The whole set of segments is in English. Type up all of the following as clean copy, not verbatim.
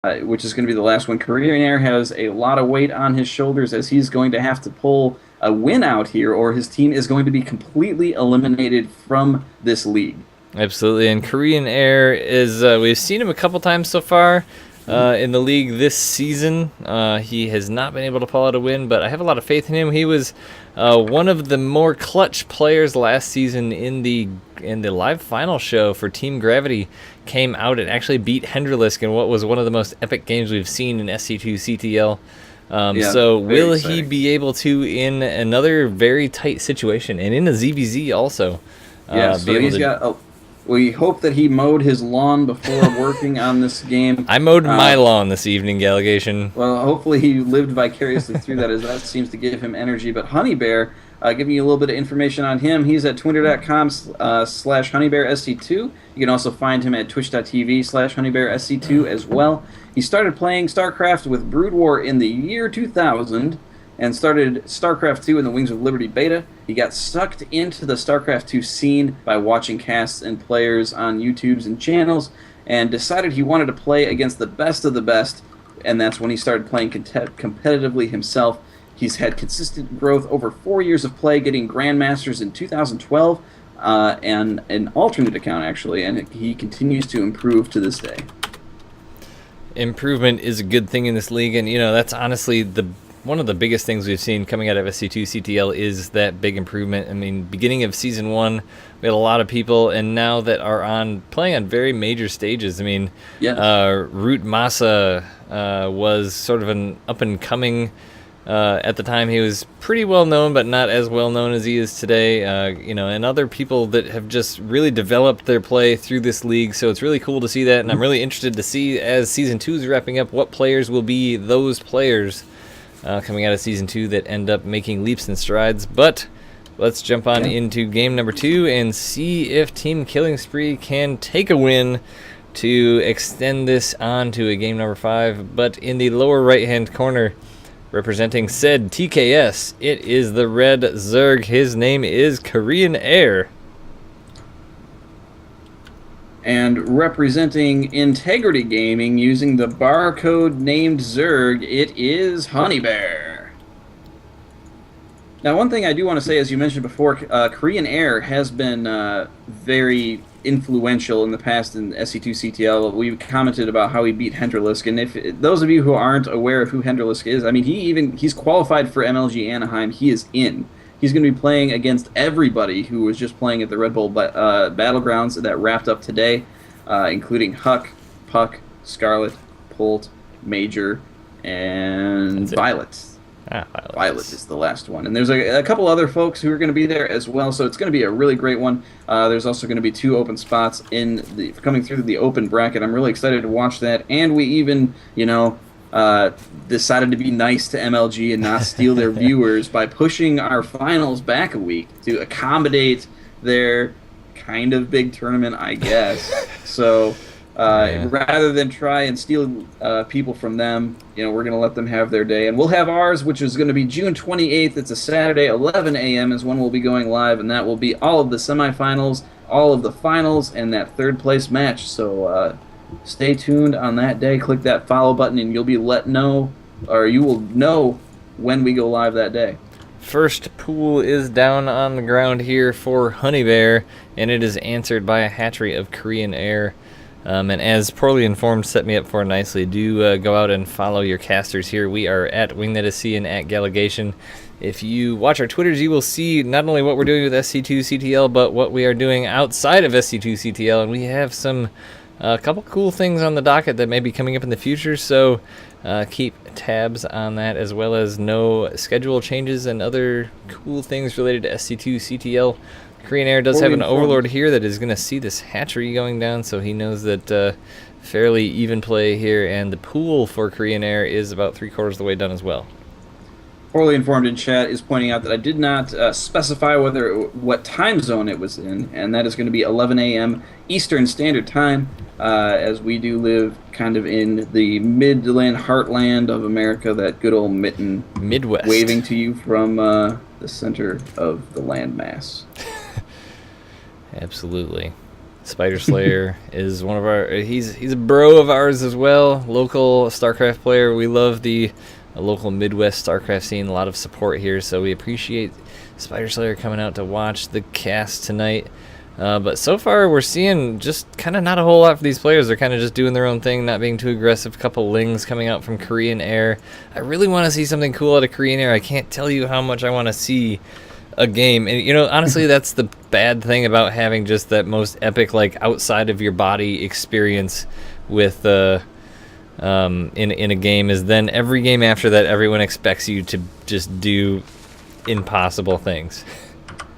which is going to be the last one. Korean Air has a lot of weight on his shoulders as he's going to have to pull a win out here, or his team is going to be completely eliminated from this league. Absolutely, and Korean Air is, we've seen him a couple times so far in the league this season. He has not been able to pull out a win, but I have a lot of faith in him. He was one of the more clutch players last season in the live final show for Team Gravity. Came out and actually beat Henderlisk in what was one of the most epic games we've seen in SC2CTL. So will he be able to, in another very tight situation, and in a ZVZ also, yeah, so he's got... We hope that he mowed his lawn before working on this game. I mowed my lawn this evening, Gallegation. Well, hopefully he lived vicariously through that, as that seems to give him energy. But Honey Bear, giving you a little bit of information on him, he's at twitter.com/honeybearsc2. You can also find him at twitch.tv/honeybearsc2 as well. He started playing StarCraft with Brood War in the year 2000 and started StarCraft 2 in the Wings of Liberty beta. He got sucked into the StarCraft 2 scene by watching casts and players on YouTubes and channels, and decided he wanted to play against the best of the best, and that's when he started playing competitively himself. He's had consistent growth over 4 years of play, getting Grandmasters in 2012, and an alternate account, actually, and he continues to improve to this day. Improvement is a good thing in this league, and that's honestly one of the biggest things we've seen coming out of SC2CTL is that big improvement. I mean, beginning of Season 1, we had a lot of people, and now that are playing on very major stages. I mean, Root Masa was sort of an up-and-coming... at the time, he was pretty well-known, but not as well-known as he is today. And other people that have just really developed their play through this league, so it's really cool to see that, and I'm really interested to see, as Season 2 is wrapping up, what players will be those players coming out of Season 2 that end up making leaps and strides. But let's jump on into game number 2 and see if Team Killing Spree can take a win to extend this on to a game number 5. But in the lower right-hand corner, representing said TKS, it is the red Zerg. His name is Korean Air. And representing Integrity Gaming, using the barcode named Zerg, it is Honey Bear. Now, one thing I do want to say, as you mentioned before, Korean Air has been very influential in the past in SC2CTL. We commented about how he beat Henderlisk, and if those of you who aren't aware of who Henderlisk is, I mean, he's qualified for MLG Anaheim. He is in. He's going to be playing against everybody who was just playing at the Red Bull Battlegrounds that wrapped up today, including Huck, Puck, Scarlet, Polt, Major, and Violet. Violet is the last one. And there's a couple other folks who are going to be there as well, so it's going to be a really great one. There's also going to be 2 open spots coming through the open bracket. I'm really excited to watch that. And we even, decided to be nice to MLG and not steal their viewers by pushing our finals back a week to accommodate their kind of big tournament, I guess. So rather than try and steal people from them, we're going to let them have their day. And we'll have ours, which is going to be June 28th. It's a Saturday, 11 a.m. is when we'll be going live, and that will be all of the semifinals, all of the finals, and that third-place match. So stay tuned on that day. Click that follow button, and you'll be you will know when we go live that day. First pool is down on the ground here for Honey Bear, and it is answered by a hatchery of Korean Air. And as Poorly Informed set me up for nicely, do go out and follow your casters here. We are at WingNetSC and at Gallegation. If you watch our Twitters, you will see not only what we're doing with SC2CTL, but what we are doing outside of SC2CTL, and we have a couple cool things on the docket that may be coming up in the future, so keep tabs on that, as well as no schedule changes and other cool things related to SC2CTL. Korean Air does have an overlord here that is going to see this hatchery going down, so he knows that fairly even play here, and the pool for Korean Air is about 3/4 of the way done as well. Poorly Informed in chat is pointing out that I did not specify what time zone it was in, and that is going to be 11 a.m. Eastern Standard Time, as we do live kind of in the Midland heartland of America, that good old mitten Midwest, waving to you from the center of the landmass. Absolutely. Spider Slayer is one of our. He's a bro of ours as well. Local StarCraft player. We love the local Midwest StarCraft scene. A lot of support here, so we appreciate Spider Slayer coming out to watch the cast tonight. But so far, we're seeing just kind of not a whole lot for these players. They're kind of just doing their own thing, not being too aggressive. A couple Lings coming out from Korean Air. I really want to see something cool out of Korean Air. I can't tell you how much I want to see a game. And, you know, honestly, that's the bad thing about having just that most epic, like, outside of your body experience with in a game, is then every game after that, everyone expects you to just do impossible things.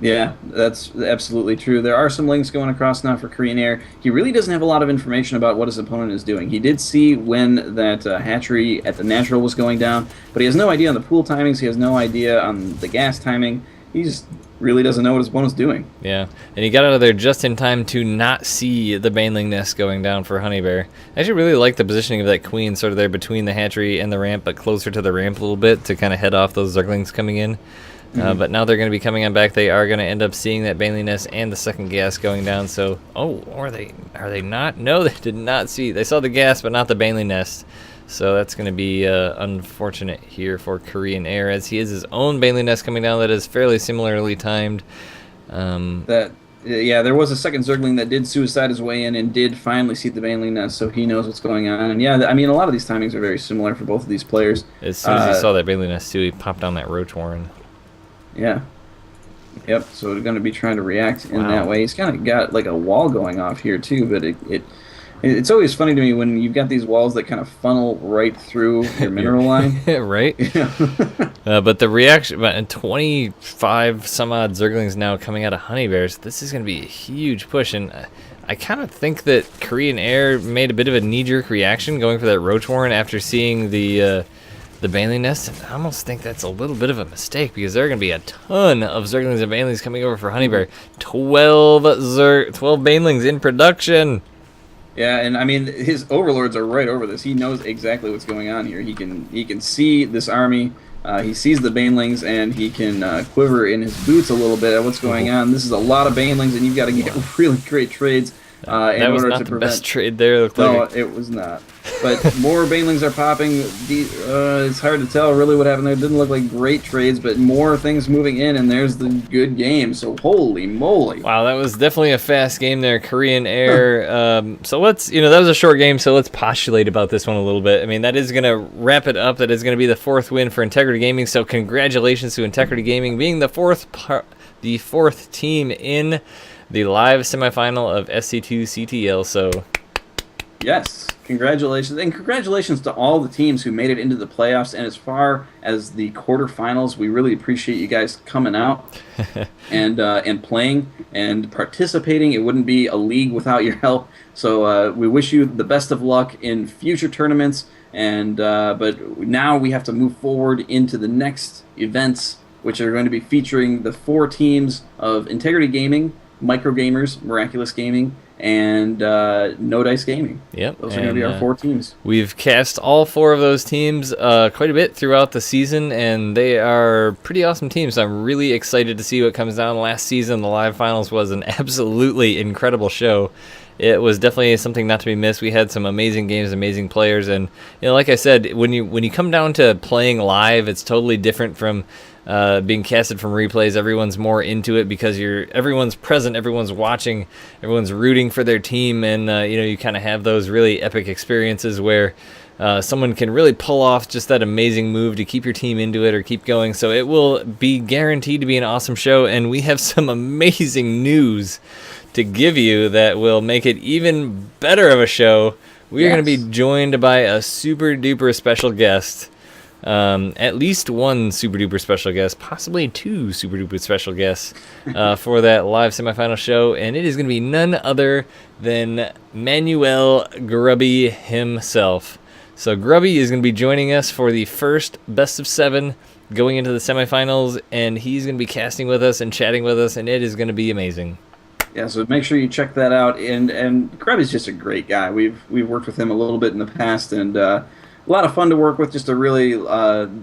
Yeah, that's absolutely true. There are some links going across now for Korean Air. He really doesn't have a lot of information about what his opponent is doing. He did see when that hatchery at the natural was going down, but he has no idea on the pool timings. He has no idea on the gas timing. He just really doesn't know what his opponent's doing. Yeah, and he got out of there just in time to not see the Baneling nest going down for Honeybear. I actually really like the positioning of that queen sort of there between the hatchery and the ramp, but closer to the ramp a little bit to kind of head off those Zerglings coming in. But now they're going to be coming on back. They are going to end up seeing that Baneling nest and the second gas going down. So, are they not? No, they did not see. They saw the gas, but not the Baneling nest. So that's going to be unfortunate here for Korean Air, as he has his own Baneling nest coming down that is fairly similarly timed. Yeah, there was a second Zergling that did suicide his way in and did finally see the Baneling nest, so he knows what's going on. And yeah, I mean, a lot of these timings are very similar for both of these players. As soon as he saw that Baneling nest, too, he popped down that Roach Warren. Yeah. Yep, so they're going to be trying to react in that way. He's kind of got like a wall going off here too, but it's always funny to me when you've got these walls that kind of funnel right through your mineral line. Right? Yeah. But the reaction, 25 some odd Zerglings now coming out of Honeybears, this is going to be a huge push, and I kind of think that Korean Air made a bit of a knee-jerk reaction going for that Roach Warren after seeing the Baneling nest, and I almost think that's a little bit of a mistake, because there are going to be a ton of Zerglings and Banelings coming over for Honeybear. 12 Banelings in production. Yeah, and I mean, his overlords are right over this. He knows exactly what's going on here. He can see this army. He sees the Banelings, and he can quiver in his boots a little bit at wwhat's going on. This is a lot of Banelings, and you've got to get really great trades in order to prevent. The best trade there. No, it was not. But more Banelings are popping. It's hard to tell really what happened there. It didn't look like great trades, but more things moving in, and there's the good game. So holy moly! Wow, that was definitely a fast game there, Korean Air. So let's, that was a short game. So let's postulate about this one a little bit. I mean, that is going to wrap it up. That is going to be the fourth win for Integrity Gaming. So congratulations to Integrity Gaming being the fourth team in the live semifinal of SC2CTL. So yes, congratulations. And congratulations to all the teams who made it into the playoffs. And as far as the quarterfinals, we really appreciate you guys coming out and playing and participating. It wouldn't be a league without your help. So we wish you the best of luck in future tournaments. And but now we have to move forward into the next events, which are going to be featuring the 4 teams of Integrity Gaming, Micro Gamers, Miraculous Gaming, and No Dice Gaming. Yep. Those are going to be our 4 teams. We've cast all 4 of those teams quite a bit throughout the season, and they are pretty awesome teams. So I'm really excited to see what comes down. Last season, the live finals was an absolutely incredible show. It was definitely something not to be missed. We had some amazing games, amazing players, and like I said, when you come down to playing live, it's totally different from being casted from replays. Everyone's more into it because everyone's present, everyone's watching, everyone's rooting for their team, and you kind of have those really epic experiences where someone can really pull off just that amazing move to keep your team into it or keep going. So it will be guaranteed to be an awesome show, and we have some amazing news to give you that will make it even better of a show. We are going to be joined by a super duper special guest. At least one super duper special guest, possibly 2 super duper special guests for that live semifinal show, and it is going to be none other than Manuel Grubby himself. So Grubby is going to be joining us for the first best of 7 going into the semifinals, and he's going to be casting with us and chatting with us, and it is going to be amazing. Yeah, so make sure you check that out. And Grubby's just a great guy. We've worked with him a little bit in the past, and a lot of fun to work with. Just a really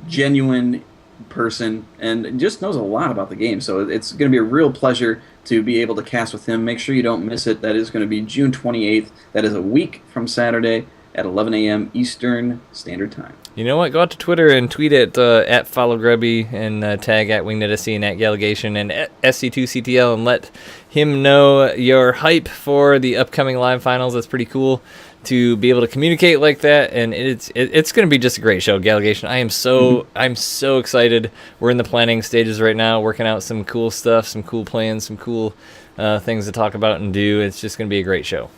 genuine, person and just knows a lot about the game. So it's going to be a real pleasure to be able to cast with him. Make sure you don't miss it. That is going to be June 28th. That is a week from Saturday at 11 a.m. Eastern Standard Time. You know what? Go out to Twitter and tweet at @followgrubby and tag at WingNetSC and at Galligation and at SC2CTL and let him know your hype for the upcoming live finals. That's pretty cool to be able to communicate like that, and it's going to be just a great show. Galligation, I'm so excited. We're in the planning stages right now, working out some cool stuff, some cool plans, some cool things to talk about and do. It's just going to be a great show.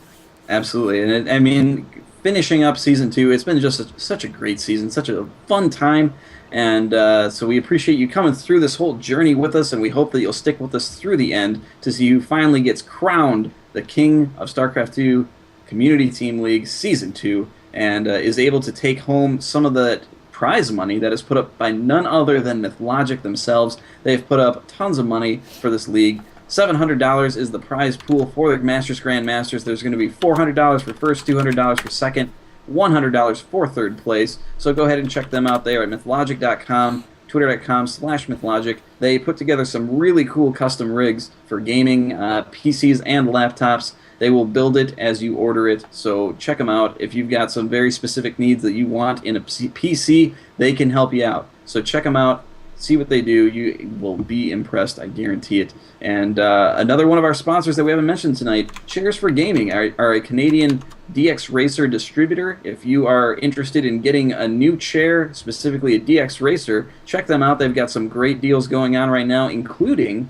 Absolutely, and I mean, finishing up season 2, it's been just such a great season, such a fun time, and so we appreciate you coming through this whole journey with us, and we hope that you'll stick with us through the end to see who finally gets crowned the king of StarCraft 2 Community Team League Season 2 and is able to take home some of the prize money that is put up by none other than MythLogic themselves. They've put up tons of money for this league. $700 is the prize pool for the Masters Grandmasters. There's going to be $400 for first, $200 for second, $100 for third place. So go ahead and check them out there at mythlogic.com, twitter.com/mythlogic. They put together some really cool custom rigs for gaming, PCs and laptops. They will build it as you order it, so check them out. If you've got some very specific needs that you want in a PC, they can help you out. So check them out, see what they do. You will be impressed, I guarantee it. And another one of our sponsors that we haven't mentioned tonight, Chairs for Gaming, are a Canadian DX Racer distributor. If you are interested in getting a new chair, specifically a DX Racer, check them out. They've got some great deals going on right now, including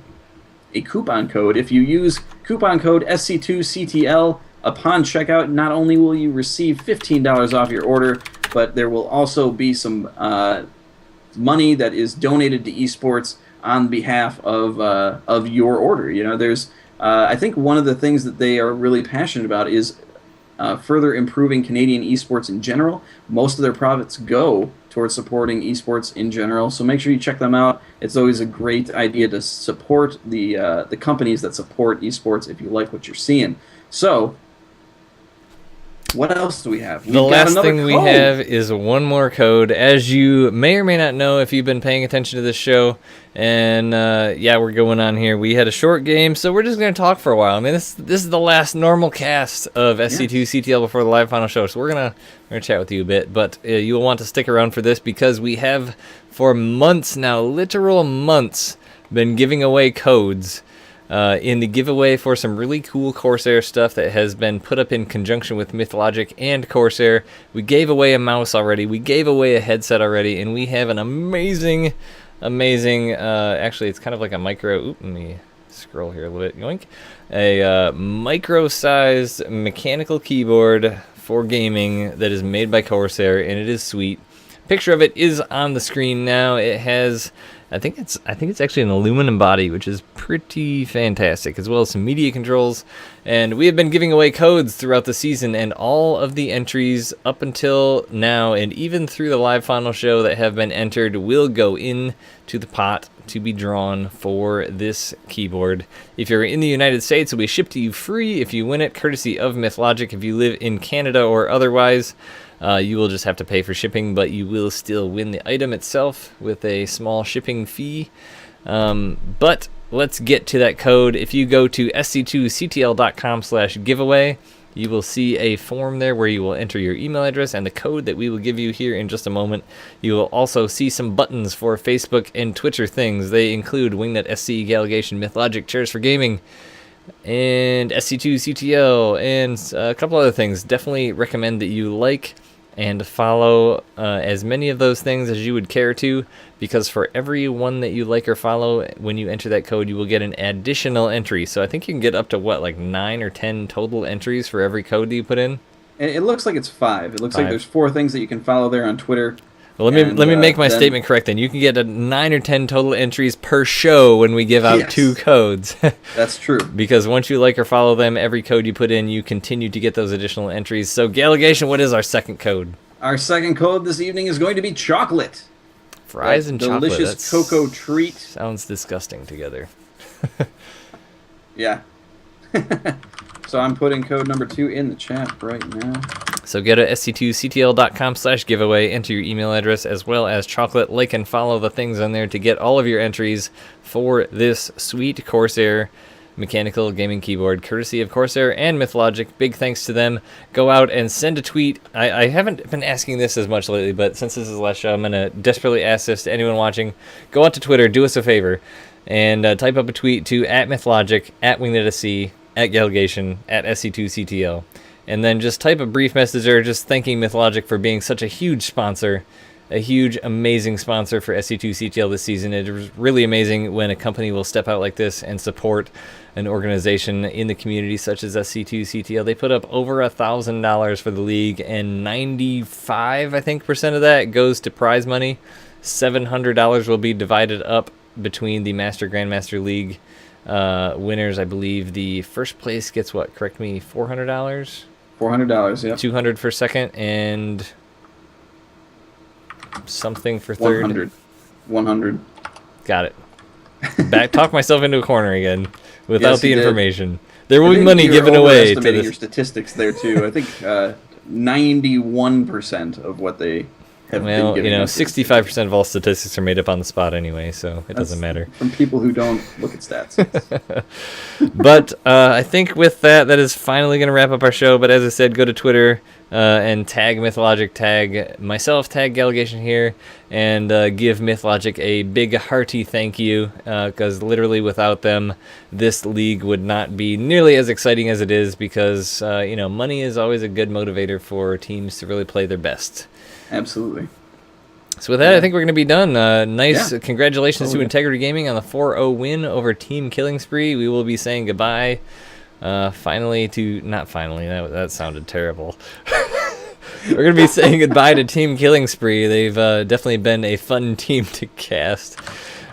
a coupon code. If you use coupon code SC2CTL upon checkout, not only will you receive $15 off your order, but there will also be some money that is donated to esports on behalf of your order. You know, there's I think one of the things that they are really passionate about is further improving Canadian esports in general. Most of their profits go towards supporting esports in general, so make sure you check them out. It's always a great idea to support the companies that support esports if you like what you're seeing. So, what else do we have? The last thing we have is one more code. As you may or may not know if you've been paying attention to this show, and yeah, we're going on here. We had a short game, so we're just going to talk for a while. I mean, this is the last normal cast of SC2CTL before the live final show, so we're gonna chat with you a bit. But you will want to stick around for this because we have, for months now, literal months, been giving away codes. In the giveaway for some really cool Corsair stuff that has been put up in conjunction with MythLogic and Corsair. We gave away a mouse already, we gave away a headset already, and we have an amazing, actually it's kind of like a micro, let me scroll here a little bit, yoink, a micro-sized mechanical keyboard for gaming that is made by Corsair, and it is sweet. Picture of it is on the screen now. It has, I think it's actually an aluminum body, which is pretty fantastic, as well as some media controls. And we have been giving away codes throughout the season, and all of the entries up until now, and even through the live final show that have been entered, will go in to the pot to be drawn for this keyboard. If you're in the United States, it will be shipped to you free if you win it, courtesy of MythLogic. If you live in Canada or otherwise, you will just have to pay for shipping, but you will still win the item itself with a small shipping fee. But let's get to that code. If you go to sc2ctl.com/giveaway, you will see a form there where you will enter your email address and the code that we will give you here in just a moment. You will also see some buttons for Facebook and Twitter things. They include Wingnet SC, Galligation, MythLogic, Chairs for Gaming, and SC2CTL, and a couple other things. Definitely recommend that you like and follow as many of those things as you would care to, because for every one that you like or follow, when you enter that code, you will get an additional entry. So I think you can get up to, what, like 9 or 10 total entries for every code that you put in? It looks like it's 5. It looks like there's 4 things that you can follow there on Twitter. Well, let me make my statement correct then. You can get 9 or 10 total entries per show when we give out 2 codes. That's true. Because once you like or follow them, every code you put in, you continue to get those additional entries. So, Galligation, what is our second code? Our second code this evening is going to be chocolate. Fries and chocolate. Delicious cocoa treat. Sounds disgusting together. Yeah. So I'm putting code number 2 in the chat right now. So go to sc2ctl.com/giveaway, enter your email address as well as chocolate, like and follow the things on there to get all of your entries for this sweet Corsair mechanical gaming keyboard, courtesy of Corsair and Mythologic. Big thanks to them. Go out and send a tweet. I haven't been asking this as much lately, but since this is the last show, I'm going to desperately ask this to anyone watching. Go out to Twitter, do us a favor, and type up a tweet to @Mythologic, @WingNetSC, @Galgation, @SC2CTL. And then just type a brief message there just thanking Mythologic for being such a huge sponsor, a huge, amazing sponsor for SC2CTL this season. It was really amazing when a company will step out like this and support an organization in the community such as SC2CTL. They put up over $1,000 for the league, and 95, I think, percent of that goes to prize money. $700 will be divided up between the Master Grandmaster League winners. I believe the first place gets what? Correct me, $400? $400, yeah. 200 for second, and something for third. 100. Got it. Talk myself into a corner again without Yes, the you did. information. There will be money You're given away to overestimating this. your statistics there too. I think 91% of what they have Well, been giving us is 65% of all statistics are made up on the spot anyway, so it doesn't matter. from people who don't look at stats. But I think with that is finally going to wrap up our show. But as I said, go to Twitter and tag Mythologic, tag myself, tag Galgation here, and give Mythologic a big hearty thank you, because literally without them, this league would not be nearly as exciting as it is, because money is always a good motivator for teams to really play their best. Absolutely. So with that, I think we're going to be done. Nice. Yeah. Congratulations to Yeah. Integrity Gaming on the 4-0 win over Team Killing Spree. We will be saying goodbye finally to... Not finally. That sounded terrible. We're going to be saying goodbye to Team Killing Spree. They've definitely been a fun team to cast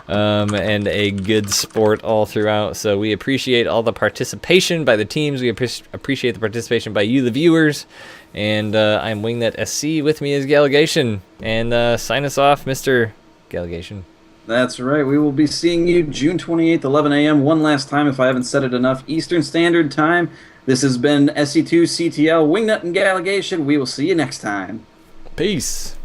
and a good sport all throughout. So we appreciate all the participation by the teams. We appreciate the participation by you, the viewers. And I'm Wingnet SC. With me is Galgation. And sign us off, Mr. Galgation. That's right. We will be seeing you June 28th, 11 a.m. One last time, if I haven't said it enough, Eastern Standard Time. This has been SC2CTL, Wingnet and Galgation. We will see you next time. Peace.